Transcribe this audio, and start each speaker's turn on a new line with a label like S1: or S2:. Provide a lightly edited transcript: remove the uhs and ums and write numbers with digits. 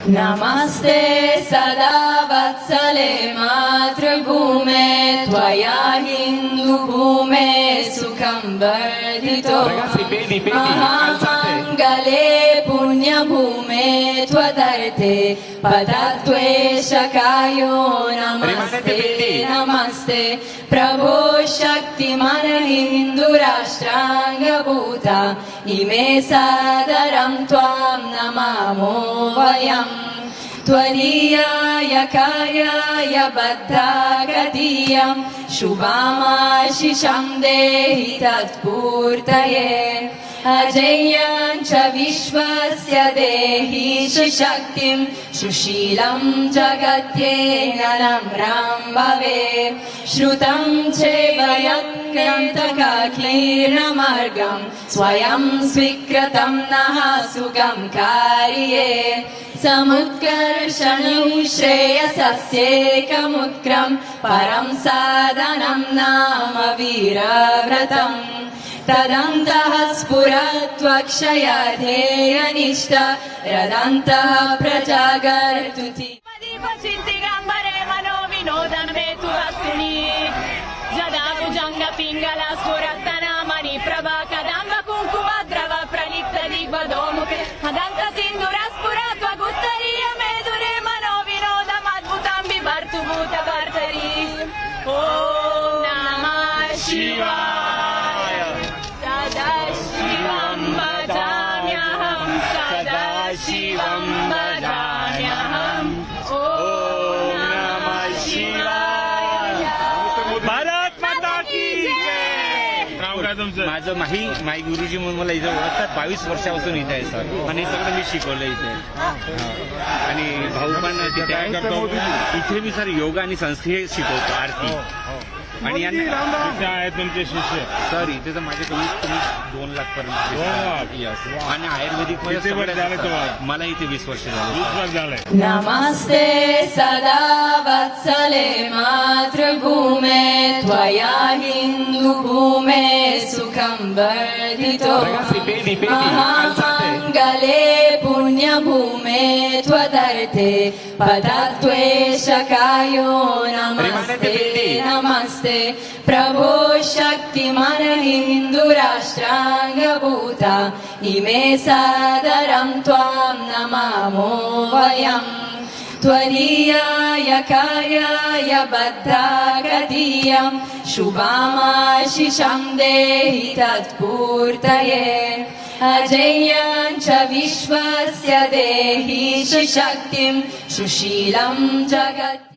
S1: नमस्ते सदा वत्सले मातृभूमे त्वया हिन्दुभूमे सुखं वर्धितो महामङ्गले पुण्यभूमे त्वदर्थे पदत्वेशकायो नमस्ते नमस्ते प्रभो शक्तिमन हिन्दुराष्ट्राङ्गभूता इमे सादरं त्वां नमामो वयम् त्वदीयाय कार्याय बद्धागतीयं शुभामाशिषं देहि तत्पूर्तये अजेयं च विश्वस्य देहि शक्तिं सुशीलं जगत्येन नम्रं भवे श्रुतं चैव यत्कृतकाकीर्णमार्गं स्वयं स्वीकृतं नः सुगं कार्ये समुत्कर्षणं श्रेयसस्येकमुत्क्रं परं साधनं नाम वीरव्रतम् तदन्तः स्फुरत्वक्षयधेयनिष्ठ रदन्तः प्रजागर्तुति
S2: चिन्तिगम्बरे मनो विनोदमे तु वस्तुनि जदा भुजङ्ग पिङ्गल स्फुरत्तनामणि प्रभा कदम्ब कुङ्कुम द्रव प्रलिप्त दिग्वधोमुखे हदन्त सिन्दूर स्फुरत्वगुत्तरीय मेदुरे मनो विनोदमद्भुतं बिभर्तु भूतभर्तरि ॐ नमः शिवाय सदाशिवं भजाम्यहं सदाशिवं भजाम्यहम् ॐ नमः शिवाय
S3: भारत माता की माझं माई गुरुजी म्हणून मला इथे ओळखतात 22 वर्षापासून इथे आहे सर आणि सगळं मी शिकवलं इथे आणि भाऊ पण तिथे आहे इथे मी सर योगा आणि संस्कृत शिकवतो आरती आणि आहेत तुमचे शिष्य सर इथे तर माझे कमीत कमी 2 लाख पर्यंत यस आणि आयुर्वेदिक मला इथे 20 वर्ष झाले
S1: नमस्ते सदा वत्सले मातृभूमे त्वया हिन्दुभूमे सुखं वर्धितो महामङ्गले पुण्यभूमे त्वदर्थे पदत्वेशकायो नमस्ते नमस्ते प्रभो शक्तिमन हिन्दुराष्ट्राङ्गभूता इमे सादरं त्वां नमामो वयम् त्वदीयाय कार्याय बद्धागतीयं शुभामाशिषं देहि तत्पूर्तये अजेयं च विश्वस्य देहि शक्तिं सुशीलं जगत्